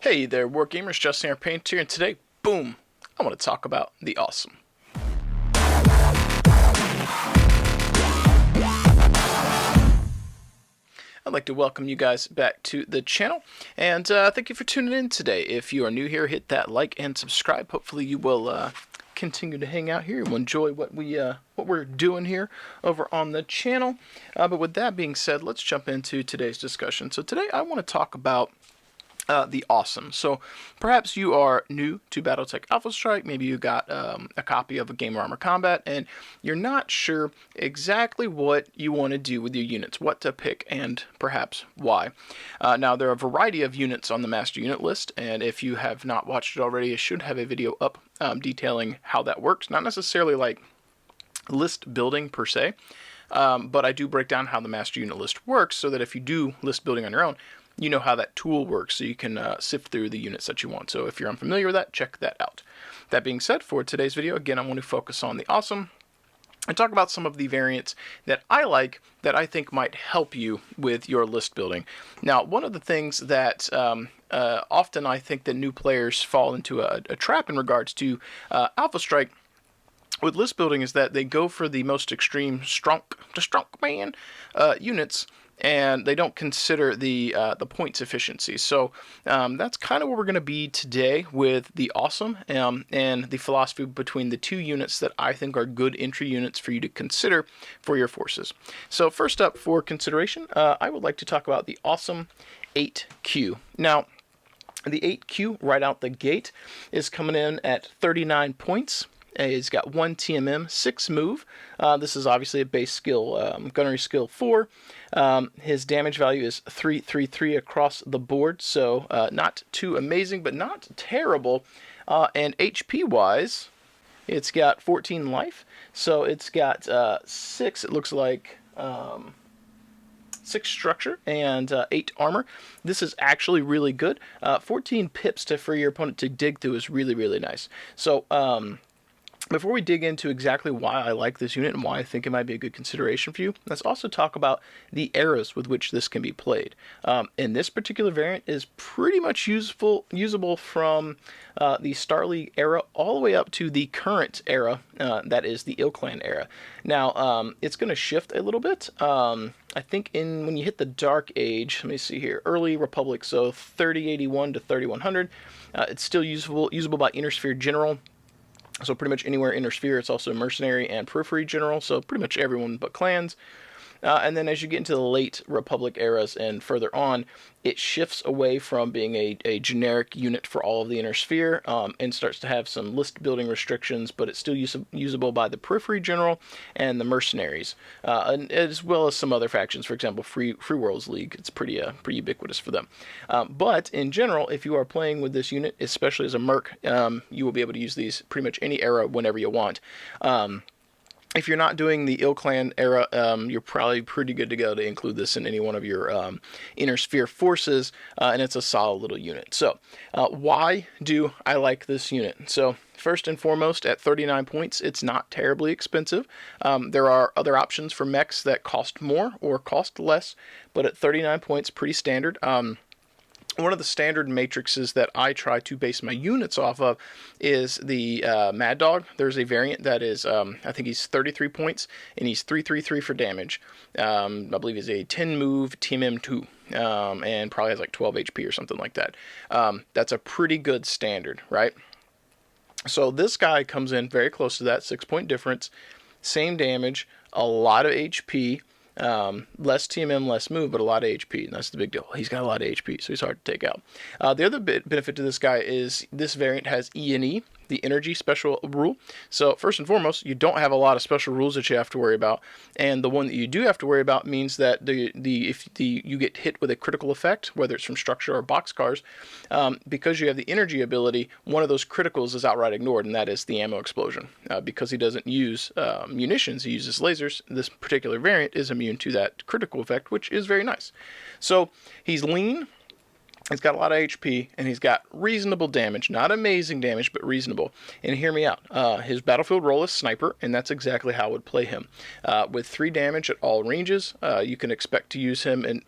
Hey there, Wargamers, Justin here, Paint here, and today, boom, I want to talk about the awesome. I'd like to welcome you guys back to the channel, and thank you for tuning in today. If you are new here, hit that like and subscribe. Hopefully you will continue to hang out here and enjoy what we're doing here over on the channel. But with that being said, let's jump into today's discussion. So today I want to talk about the awesome. So perhaps you are new to Battletech Alpha Strike. Maybe you got a copy of a Game of Armor Combat and you're not sure exactly what you want to do with your units, what to pick, and perhaps why. Now there are a variety of units on the master unit list, and if you have not watched it already, I should have a video up detailing how that works. Not necessarily like list building per se, but I do break down how the master unit list works so that if you do list building on your own, you know how that tool works, so you can sift through the units that you want. So if you're unfamiliar with that, check that out. That being said, for today's video, again, I want to focus on the awesome and talk about some of the variants that I like that I think might help you with your list building. Now, one of the things that often I think that new players fall into a trap in regards to Alpha Strike with list building is that they go for the most extreme strong man units, and they don't consider the points efficiency. So that's kind of where we're going to be today with the awesome and the philosophy between the two units that I think are good entry units for you to consider for your forces. So first up for consideration, I would like to talk about the awesome 8Q. Now, the 8Q right out the gate is coming in at 39 points. He's got 1 TMM, 6 move. This is obviously a base skill, gunnery skill 4. His damage value is 333 across the board, so not too amazing, but not terrible. And HP wise, it's got 14 life, so it's got 6, it looks like, 6 structure and 8 armor. This is actually really good. 14 pips for your opponent to dig through is really, really nice. So, before we dig into exactly why I like this unit and why I think it might be a good consideration for you, let's also talk about the eras with which this can be played. And this particular variant is pretty much usable from the Star League era all the way up to the current era, that is the Ilclan era. Now, it's going to shift a little bit. I think when you hit the Dark Age, let me see here, Early Republic, so 3081 to 3100, it's still usable by Inner Sphere General. So pretty much anywhere Inner Sphere. It's also Mercenary and Periphery General, so pretty much everyone but clans. And then as you get into the late Republic eras and further on, it shifts away from being a generic unit for all of the Inner Sphere and starts to have some list building restrictions, but it's still usable by the Periphery General and the Mercenaries, and as well as some other factions. For example, Free Worlds League, it's pretty ubiquitous for them. But in general, if you are playing with this unit, especially as a Merc, you will be able to use these pretty much any era whenever you want. If you're not doing the Ilclan era, you're probably pretty good to go to include this in any one of your Inner Sphere forces, and it's a solid little unit. So, why do I like this unit? So, first and foremost, at 39 points, it's not terribly expensive. There are other options for mechs that cost more or cost less, but at 39 points, pretty standard. One of the standard matrices that I try to base my units off of is the Mad Dog. There's a variant that is, I think he's 33 points, and he's 333 for damage. I believe he's a 10 move TMM2, and probably has like 12 HP or something like that. That's a pretty good standard, right? So this guy comes in very close to that, 6-point difference, same damage, a lot of HP, less TMM, less move, but a lot of HP, and that's the big deal. He's got a lot of HP, so he's hard to take out. The other benefit to this guy is this variant has E&E, the energy special rule. So first and foremost, you don't have a lot of special rules that you have to worry about, and the one that you do have to worry about means that if you get hit with a critical effect, whether it's from structure or boxcars, because you have the energy ability, one of those criticals is outright ignored, and that is the ammo explosion. Because he doesn't use munitions, he uses lasers. This particular variant is immune to that critical effect, which is very nice. So he's lean. He's got a lot of HP, and he's got reasonable damage. Not amazing damage, but reasonable. And hear me out. His battlefield role is Sniper, and that's exactly how I would play him. With 3 damage at all ranges, you can expect to use him in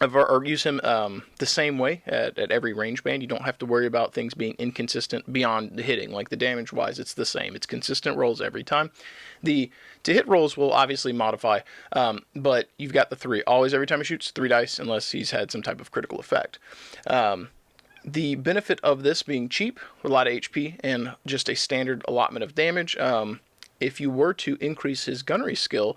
or use him the same way at every range band. You don't have to worry about things being inconsistent beyond the hitting. Like the damage wise, it's the same. It's consistent rolls every time. The to hit rolls will obviously modify, but you've got the 3. Always, every time he shoots, 3 dice, unless he's had some type of critical effect. The benefit of this being cheap, a lot of HP, and just a standard allotment of damage. If you were to increase his gunnery skill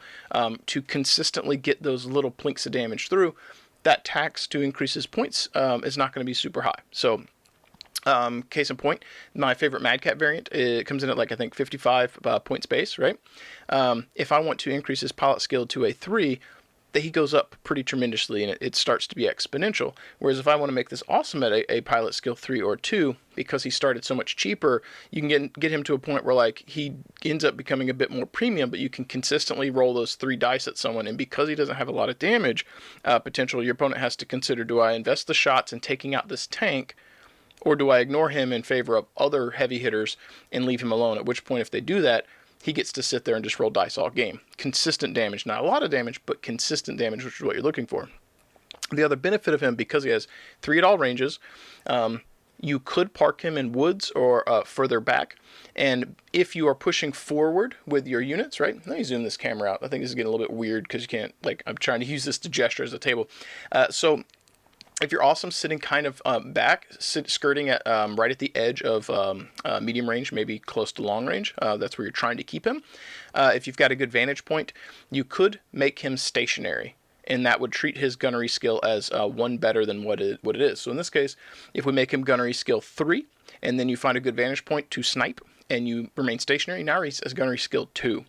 to consistently get those little plinks of damage through, that tax to increase his points is not going to be super high. So, case in point, my favorite Mad Cat variant, it comes in at like I think 55 points base, right? If I want to increase his pilot skill to a 3, that he goes up pretty tremendously, and it starts to be exponential. Whereas if I want to make this awesome at a pilot skill 3 or 2, because he started so much cheaper, you can get him to a point where like he ends up becoming a bit more premium, but you can consistently roll those 3 dice at someone, and because he doesn't have a lot of damage potential, your opponent has to consider, do I invest the shots in taking out this tank, or do I ignore him in favor of other heavy hitters and leave him alone? At which point, if they do that, he gets to sit there and just roll dice all game. Consistent damage, not a lot of damage, but consistent damage, which is what you're looking for. The other benefit of him, because he has 3 at all ranges, you could park him in woods or further back. And if you are pushing forward with your units, right? Let me zoom this camera out. I think this is getting a little bit weird because you can't, like, I'm trying to use this to gesture as a table. So if you're awesome sitting kind of back, skirting at right at the edge of medium range, maybe close to long range, that's where you're trying to keep him. If you've got a good vantage point, you could make him stationary, and that would treat his gunnery skill as 1 better than what it is. So in this case, if we make him gunnery skill 3, and then you find a good vantage point to snipe, and you remain stationary, now he's gunnery skill 2.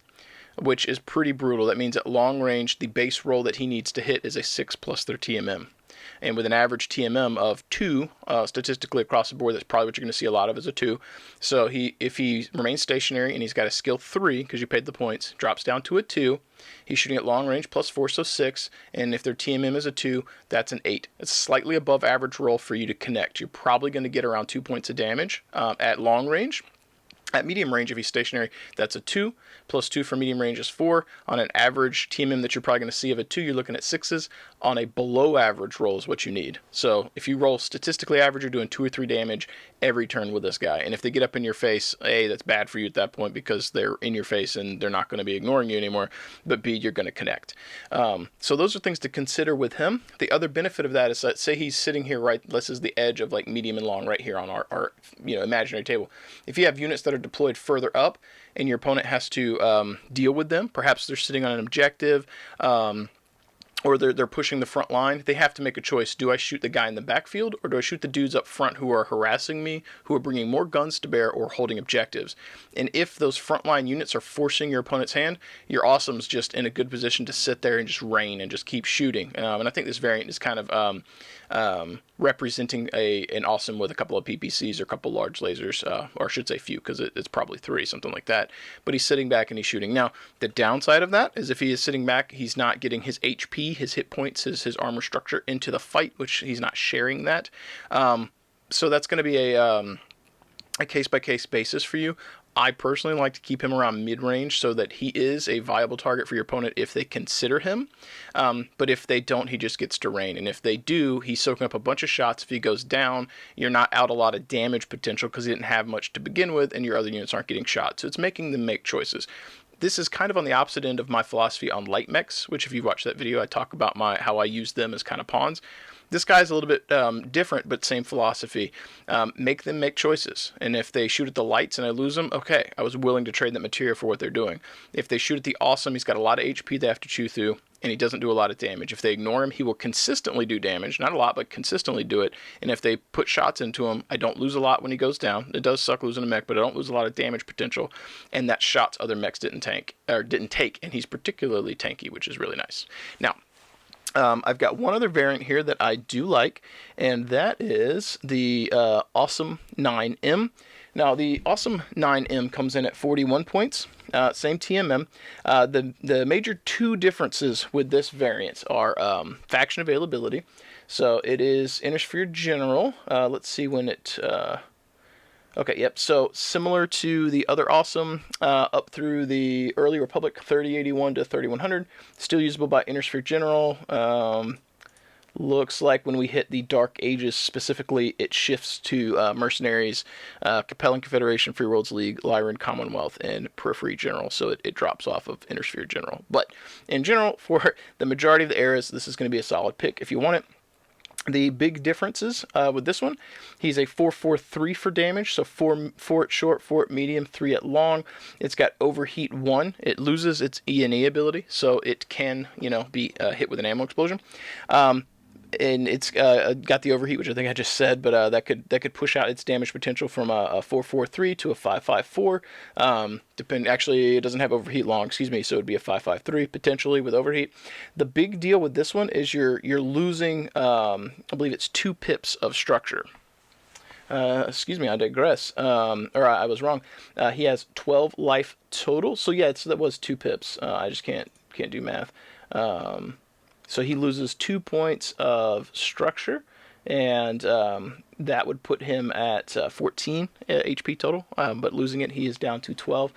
Which is pretty brutal. That means at long range, the base roll that he needs to hit is a 6 plus their TMM. And with an average TMM of 2, statistically across the board, that's probably what you're going to see a lot of is a 2. So if he remains stationary and he's got a skill 3, because you paid the points, drops down to a 2. He's shooting at long range plus 4, so 6. And if their TMM is a 2, that's an 8. It's slightly above average roll for you to connect. You're probably going to get around 2 points of damage at long range. At medium range, if he's stationary, that's a 2. Plus 2 for medium range is 4. On an average TMM that you're probably going to see of a 2, you're looking at 6s. On a below average roll is what you need. So if you roll statistically average, you're doing 2 or 3 damage every turn with this guy. And if they get up in your face, A, that's bad for you at that point because they're in your face and they're not going to be ignoring you anymore. But B, you're going to connect. So those are things to consider with him. The other benefit of that is that, say he's sitting here right, this is the edge of like medium and long right here on our imaginary table. If you have units that are deployed further up and your opponent has to deal with them, perhaps they're sitting on an objective, or they're pushing the front line, they have to make a choice. Do I shoot the guy in the backfield, or do I shoot the dudes up front who are harassing me, who are bringing more guns to bear or holding objectives? And if those frontline units are forcing your opponent's hand, your awesome's just in a good position to sit there and just rain and just keep shooting. And I think this variant is kind of representing an awesome with a couple of PPCs or a couple large lasers, or I should say few, because it's probably 3, something like that. But he's sitting back and he's shooting. Now, the downside of that is if he is sitting back, he's not getting his HP, his hit points, his armor structure into the fight, which he's not sharing that. So that's going to be a case-by-case basis for you. I personally like to keep him around mid-range so that he is a viable target for your opponent if they consider him. But if they don't, he just gets to rain. And if they do, he's soaking up a bunch of shots. If he goes down, you're not out a lot of damage potential because he didn't have much to begin with, and your other units aren't getting shot. So it's making them make choices. This is kind of on the opposite end of my philosophy on light mechs, which if you watch that video, I talk about how I use them as kind of pawns. This guy's a little bit different, but same philosophy. Make them make choices. And if they shoot at the lights and I lose them, okay, I was willing to trade that material for what they're doing. If they shoot at the awesome, he's got a lot of HP they have to chew through, and he doesn't do a lot of damage. If they ignore him, he will consistently do damage. Not a lot, but consistently do it. And if they put shots into him, I don't lose a lot when he goes down. It does suck losing a mech, but I don't lose a lot of damage potential. And that shots other mechs didn't take, and he's particularly tanky, which is really nice. Now, I've got one other variant here that I do like, and that is the Awesome 9M. Now, the Awesome 9M comes in at 41 points, same TMM. The major 2 differences with this variant are faction availability. So it is Innisphere General. Let's see when it... Okay, yep, so similar to the other Awesome, up through the early Republic, 3081 to 3100, still usable by Innisphere General. Looks like when we hit the Dark Ages specifically, it shifts to Mercenaries, Compelling Confederation, Free Worlds League, Lyran Commonwealth, and Periphery General. So it drops off of Inner Sphere General. But in general, for the majority of the eras, this is going to be a solid pick if you want it. The big differences with this one, he's a 4-4-3 for damage, so 4 at short, 4 at medium, 3 at long. It's got Overheat 1. It loses its E&E ability, so it can, be hit with an ammo explosion. And it's got the overheat, which I think I just said, but that could push out its damage potential from a 4-4-3 to a 5-5-4. Actually, it doesn't have overheat long, excuse me, so it'd be a 5-5-3 potentially with overheat. The big deal with this one is you're losing, I believe it's 2 pips of structure. Excuse me, I digress. Or I was wrong. He has 12 life total, so yeah, that was 2 pips. I just can't do math. So he loses 2 points of structure, and that would put him at 14 HP total, but losing it, he is down to 12.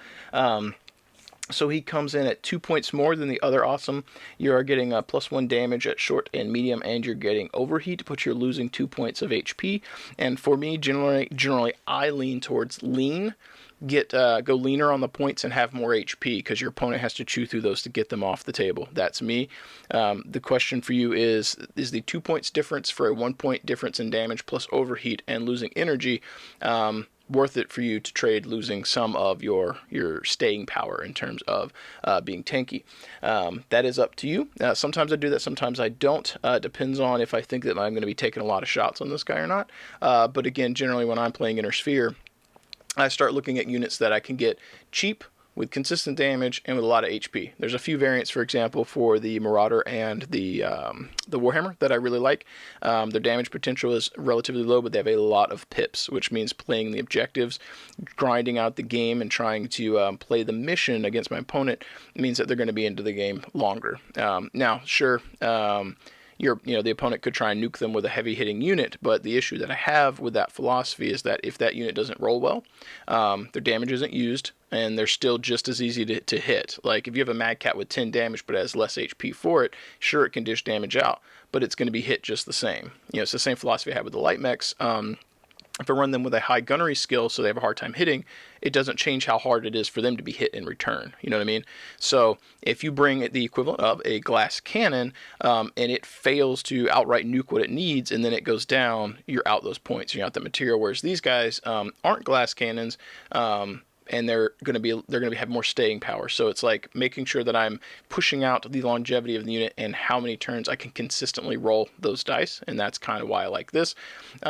So he comes in at 2 points more than the other awesome. You are getting +1 damage at short and medium, and you're getting overheat, but you're losing 2 points of HP. And for me, generally I lean towards lean. Go leaner on the points and have more HP, because your opponent has to chew through those to get them off the table. That's me. The question for you is the 2 points difference for a 1 point difference in damage plus overheat and losing energy worth it for you to trade losing some of your staying power in terms of being tanky? That is up to you. Sometimes I do that, sometimes I don't. Depends on if I think that I'm going to be taking a lot of shots on this guy or not. But again, generally when I'm playing Inner Sphere, I start looking at units that I can get cheap with consistent damage and with a lot of HP. There's a few variants, for example, for the Marauder and the Warhammer that I really like. Their damage potential is relatively low, but they have a lot of pips, which means playing the objectives, grinding out the game, and trying to play the mission against my opponent means that they're going to be into the game longer. Now, sure, the opponent could try and nuke them with a heavy hitting unit, but the issue that I have with that philosophy is that if that unit doesn't roll well, their damage isn't used, and they're still just as easy to hit. Like if you have a Mad Cat with 10 damage but has less HP for it, sure, it can dish damage out, but it's going to be hit just the same. It's the same philosophy I had with the light mechs. If I run them with a high gunnery skill so they have a hard time hitting, it doesn't change how hard it is for them to be hit in return. You know what I mean? So if you bring the equivalent of a glass cannon and it fails to outright nuke what it needs and then it goes down, you're out those points. You're out that material. Whereas these guys aren't glass cannons. And they're going to have more staying power. So it's like making sure that I'm pushing out the longevity of the unit and how many turns I can consistently roll those dice. And that's kind of why I like this,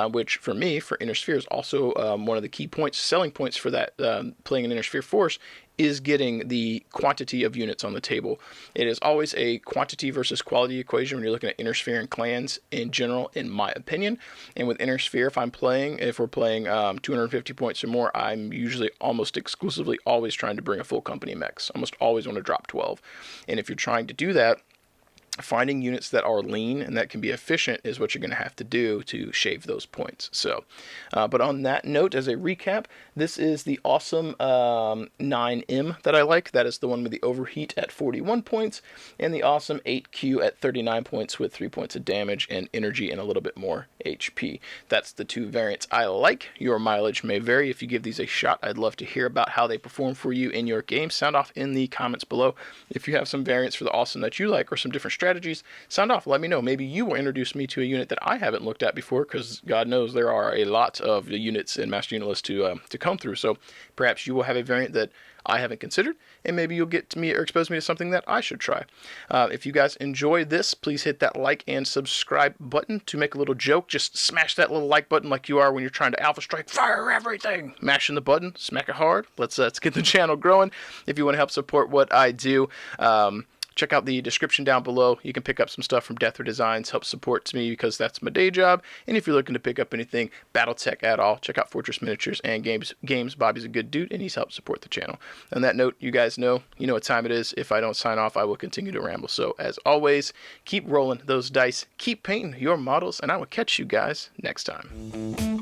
which for me, for Inner Sphere, is also one of the key points, selling points for that playing an Inner Sphere force, is getting the quantity of units on the table. It is always a quantity versus quality equation when you're looking at Inner Sphere and clans in general, in my opinion. And with Inner Sphere, if we're playing 250 points or more, I'm usually almost exclusively always trying to bring a full company mechs. Almost always want to drop 12. And if you're trying to do that, finding units that are lean and that can be efficient is what you're going to have to do to shave those points. So, but on that note, as a recap, this is the awesome 9M that I like. That is the one with the overheat at 41 points, and the awesome 8Q at 39 points with 3 points of damage and energy and a little bit more HP. That's the 2 variants I like. Your mileage may vary. If you give these a shot, I'd love to hear about how they perform for you in your game. Sound off in the comments below. If you have some variants for the awesome that you like or some different strategies, sound off. Let me know. Maybe you will introduce me to a unit that I haven't looked at before, because God knows there are a lot of the units in Master Unit List to come through. So perhaps you will have a variant that I haven't considered, and maybe you'll get to me or expose me to something that I should try. If you guys enjoy this, please hit that like and subscribe button. To make a little joke, just smash that little like button like you are when you're trying to alpha strike, fire everything, mashing the button, smack it hard. Let's get the channel growing. If you want to help support what I do, check out the description down below. You can pick up some stuff from Death or Designs, help support me because that's my day job. And if you're looking to pick up anything Battletech at all, check out Fortress Miniatures and Games. Bobby's a good dude, and he's helped support the channel. On that note, you guys know what time it is. If I don't sign off, I will continue to ramble. So as always, keep rolling those dice, keep painting your models, and I will catch you guys next time.